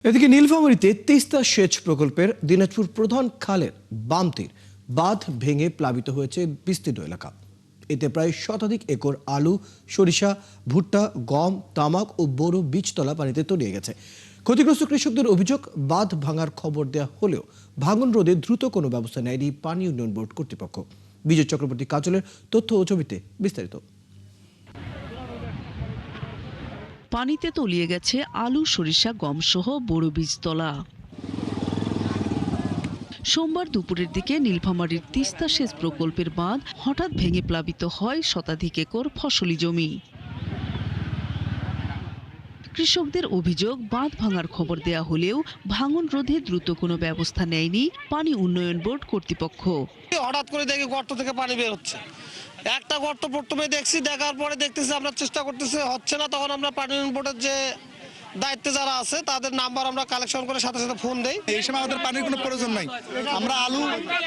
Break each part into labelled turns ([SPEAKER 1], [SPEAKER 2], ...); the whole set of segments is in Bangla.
[SPEAKER 1] এদিকে নীলফামারীতে তিস্তা সেচ প্রকল্পের দিনাজপুর প্রধান খালের বাম তীর বাঁধ ভেঙে প্লাবিত হয়েছে বিস্তীর্ণ এলাকা। এতে প্রায় শতাধিক একর আলু, সরিষা, ভুট্টা, গম, তামাক ও বোরো বীজতলা পানিতে তলিয়ে গেছে। ক্ষতিগ্রস্ত কৃষকদের অভিযোগ, বাঁধ ভাঙার খবর দেওয়া হলেও ভাঙন রোধে দ্রুত কোনো ব্যবস্থা নেয়নি পানি উন্নয়ন বোর্ড কর্তৃপক্ষ। বিজয় চক্রবর্তী কাজলের তথ্য ও ছবিতে বিস্তারিত।
[SPEAKER 2] পানিতে তলিয়ে গেছে আলু, সরিষা, গম সহ বোরো বীজতলা। সোমবার দুপুরের দিকে নীলফামারীর তিস্তা সেচ প্রকল্পের বাঁধ হঠাৎ ভেঙে প্লাবিত হয় শতাধিক একর ফসলি জমি। কৃষকদের অভিযোগ, বাঁধ ভাঙার খবর দেয়া হলেও ভাঙন রোধে দ্রুত কোনো ব্যবস্থা নেয়নি পানি উন্নয়ন বোর্ড কর্তৃপক্ষ।
[SPEAKER 3] হঠাৎ করে দেখি গর্ত থেকে পানি বের হচ্ছে। একটা গর্ত প্রথমে দেখছি, দেখার পরে দেখতেছি আমরা চেষ্টা করতেছি, হচ্ছে না। তখন আমরা পানি উন্নয়ন বোর্ডের যে দায়িত্বে যারা আছে তাদের নাম্বার আমরা কালেকশন করে সাথে সাথে ফোন দেই।
[SPEAKER 4] এই সময় আমাদের পানির কোনো প্রয়োজন নাই। আমরা আলু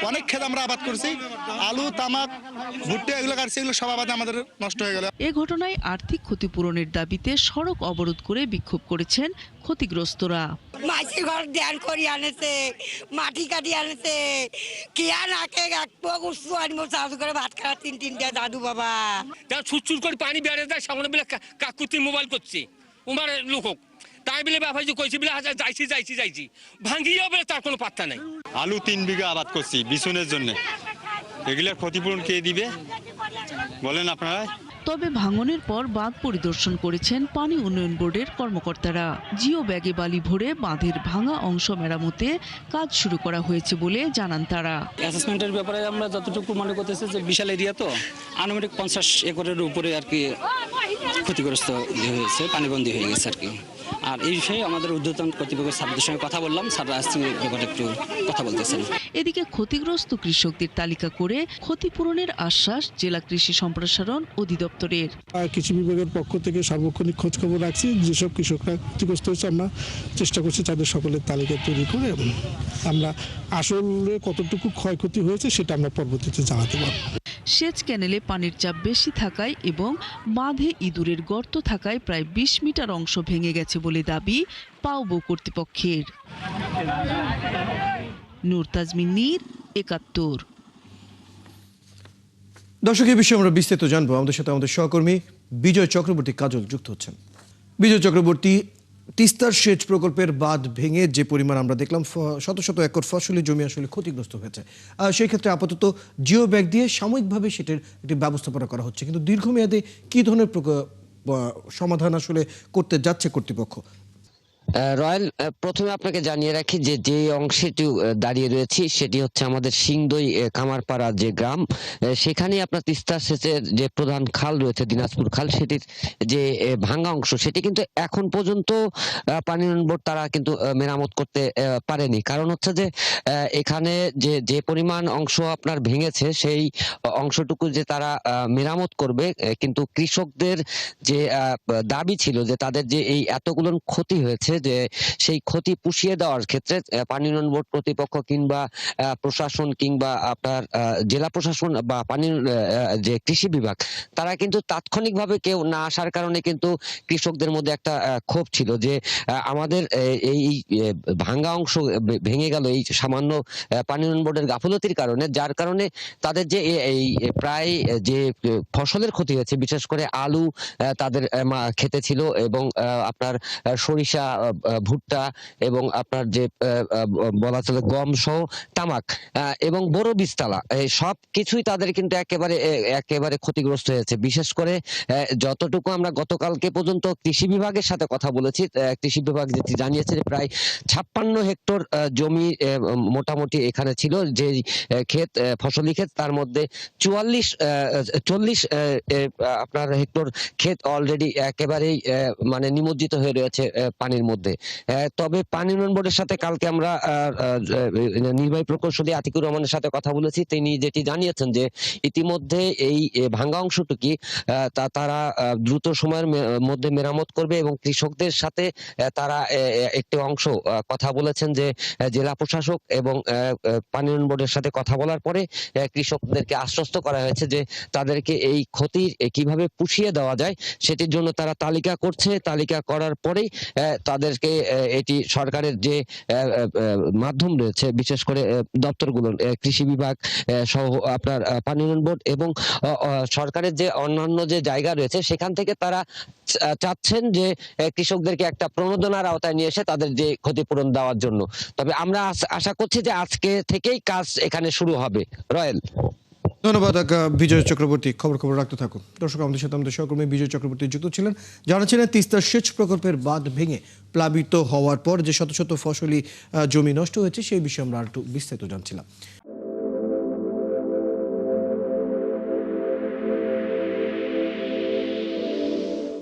[SPEAKER 4] অনেক ক্ষেত আমরা আবাদ করছি, আলু, তামাক, ভুট্টা এগুলো কাটছি, এগুলো সব আবাদ আমাদের নষ্ট হয়ে গেল।
[SPEAKER 2] এ ঘটনায় আর্থিক ক্ষতিপূরণের দাবিতে সড়ক অবরোধ করে বিক্ষোভ করেছেন ক্ষতিগ্রস্তরা।
[SPEAKER 5] মাছি ঘর ধ্যান করি আনেছে, মাটি কাটি আনেছে, কিয়া নাকে এক পোক উৎসু আনবো চাষ করে ভাত খাওয়া তিনটা দাদু বাবা।
[SPEAKER 6] তার ছুটছুট করে পানি বেড়ে যায়, সামনে বেলা কাকুতি মোবাইল করছে উমার লোক, তাই বলে ব্যাপারী কইছি বলে যাইছি ভাঙ্গিয়েও বলে তার কোনো পাত্তা নাই।
[SPEAKER 7] আলু 3 বিঘা আবাদ করছি বিছুনের জন্য, এগুলোর ক্ষতিপূরণ কে দিবে বলেন আপনারা?
[SPEAKER 2] তবে ভাঙনের পর বাঁধ পরিদর্শন করেছেন পানি উন্নয়ন বোর্ডের কর্মকর্তারা। জিও ব্যাগে বালি ভরে বাঁধের ভাঙা অংশ মেরামতে কাজ শুরু করা হয়েছে বলে জানান তারা।
[SPEAKER 8] অ্যাসেসমেন্টের ব্যাপারে আমরা যতটুকু মনে করতেছি যে বিশাল এরিয়া, তো আনুমানিক 50 একরের উপরে আর কি ক্ষতিগ্রস্ত হয়েছে, পানিবন্দী হয়ে গেছে আর কি। আর এই বিষয়ে আমাদের ঊর্ধ্বতন কর্তৃপক্ষের স্যারদের সঙ্গে কথা বললাম, স্যাররা আজকে ব্যাপারে একটু কথা বলতেছেন।
[SPEAKER 2] এদিকে ক্ষতিগ্রস্ত কৃষকদের তালিকা করে ক্ষতিপূরণের আশ্বাস জেলা কৃষি সম্প্রসারণ অধিদপ্তরের।
[SPEAKER 9] কৃষি বিভাগের পক্ষ থেকে সার্বক্ষণিক খোঁজ খবর রাখছি, যেসব কৃষকরা ক্ষতিগ্রস্ত হয়েছে আমরা চেষ্টা করছি তাদের সকলের তালিকা তৈরি করে আমরা আসলে কতটুকু ক্ষয়ক্ষতি হয়েছে সেটা আমরা পরবর্তীতে জানাতে পারব।
[SPEAKER 2] সেচ ক্যানেলে পানির চাপ বেশি থাকায় এবং বাঁধে ইঁদুরের গর্ত থাকায় প্রায় 20 মিটার অংশ ভেঙে গেছে বলে দাবি পাউবো কর্তৃপক্ষের। নূর তাজমিন নীর, ৭১।
[SPEAKER 1] দর্শক, এই বিষয়ে আমরা বিস্তারিত জানবো। আমাদের সাথে আমাদের সহকর্মী বিজয় চক্রবর্তী কাজল যুক্ত হচ্ছেন। বিজয় চক্রবর্তী, তিস্তার সেচ প্রকল্পের বাঁধ ভেঙে যে পরিমাণ আমরা দেখলাম, শত শত একর ফসলি জমি আসলে ক্ষতিগ্রস্ত হয়েছে। সেই ক্ষেত্রে আপাতত জিও ব্যাগ দিয়ে সাময়িকভাবে সেটার একটি ব্যবস্থাপনা করা হচ্ছে, কিন্তু দীর্ঘমেয়াদে কী ধরনের সমাধান আসলে করতে যাচ্ছে কর্তৃপক্ষ?
[SPEAKER 10] রয়্যাল, প্রথমে আপনাকে জানিয়ে রাখি যে অংশটি দাঁড়িয়ে রয়েছি সেটি হচ্ছে আমাদের সিংদই কামারপাড়া যে গ্রাম, সেখানে আপনার তিস্তা সেচের যে প্রধান খাল রয়েছে দিনাজপুর খাল, সেটির যে ভাঙা অংশ সেটি কিন্তু এখন পর্যন্ত পানি উন্নয়ন বোর্ড তারা কিন্তু মেরামত করতে পারেনি। কারণ হচ্ছে যে এখানে যে পরিমাণ অংশ আপনার ভেঙেছে সেই অংশটুকু যে তারা মেরামত করবে, কিন্তু কৃষকদের যে দাবি ছিল যে তাদের যে এই এতগুলো ক্ষতি হয়েছে, যে সেই ক্ষতি পুষিয়ে দেওয়ার ক্ষেত্রে পানি উন্নয়ন বোর্ড কর্তৃপক্ষ কিংবা প্রশাসন কিংবা আপনার জেলা প্রশাসন বা পানি যে কৃষি বিভাগ, তারা কিন্তু তাৎক্ষণিকভাবে কেউ না আসার কারণে কিন্তু কৃষকদের মধ্যে একটা ক্ষোভ ছিল যে আমাদের এই ভাঙ্গা অংশ ভেঙে গেল এই সামান্য পানি উন্নয়ন বোর্ডের গাফলতির কারণে, যার কারণে তাদের যে এই প্রায় যে ফসলের ক্ষতি হয়েছে, বিশেষ করে আলু তাদের খেতে ছিল এবং আপনার সরিষা, ভুট্টা এবং আপনার যে বলা চলে গম সহ তামাক এবং বড় বীজতলা, সব কিছুই তাদের কিন্তু একেবারে ক্ষতিগ্রস্ত হয়েছে। বিশেষ করে যতটুকু আমরা গতকালকে পর্যন্ত কৃষি বিভাগের সাথে কথা বলেছি, কৃষি বিভাগ যেটি জানিয়েছে প্রায় 56 হেক্টর জমি মোটামুটি এখানে ছিল, যে ক্ষেত ফসলি ক্ষেত, তার মধ্যে 40 আপনার হেক্টর ক্ষেত অলরেডি একেবারেই মানে নিমজ্জিত হয়ে রয়েছে পানির মধ্যে। তবে পানি উন্নয়ন বোর্ডের সাথে কালকে আমরা নির্বাহী প্রকৌশলী আতিকুর রহমানের সাথে কথা বলেছি। তিনি যেটি জানিয়েছেন যে ইতিমধ্যে এই ভাঙ্গা অংশটুকু তারা দ্রুত সময়ের মধ্যে মেরামত করবে এবং কৃষকদের সাথে তারা একটি অংশ কথা বলেছেন যে জেলা প্রশাসক এবং পানি উন্নয়ন বোর্ডের সাথে কথা বলার পরে কৃষকদেরকে আশ্বস্ত করা হয়েছে যে তাদেরকে এই ক্ষতির কিভাবে পুষিয়ে দেওয়া যায় সেটির জন্য তারা তালিকা করছে। তালিকা করার পরেই তাদের তাদেরকে এটি সরকারের যে মাধ্যম রয়েছে, বিশেষ করে দপ্তরগুলো, কৃষি বিভাগ সহ আপনার পানি উন্নয়ন বোর্ড এবং সরকারের যে অন্যান্য যে জায়গা রয়েছে, সেখান থেকে তারা চাচ্ছেন যে কৃষকদেরকে একটা প্রণোদনার আওতায় নিয়ে এসে তাদের যে ক্ষতিপূরণ দেওয়ার জন্য। তবে আমরা আশা করছি যে আজকে থেকেই কাজ এখানে শুরু হবে। রয়েল।
[SPEAKER 1] ধন্যবাদ বিজয় চক্রবর্তী। খবর রাখতে থাকুন। দর্শক, আমাদের সাথে আমাদের সহকর্মী বিজয় চক্রবর্তী যুক্ত ছিলেন। জানাচ্ছিলেন তিস্তা সেচ প্রকল্পের বাঁধ ভেঙে প্লাবিত হওয়ার পর যে শত শত ফসলি জমি নষ্ট হয়েছে সেই বিষয়ে আমরা একটু বিস্তারিত জানছিলাম।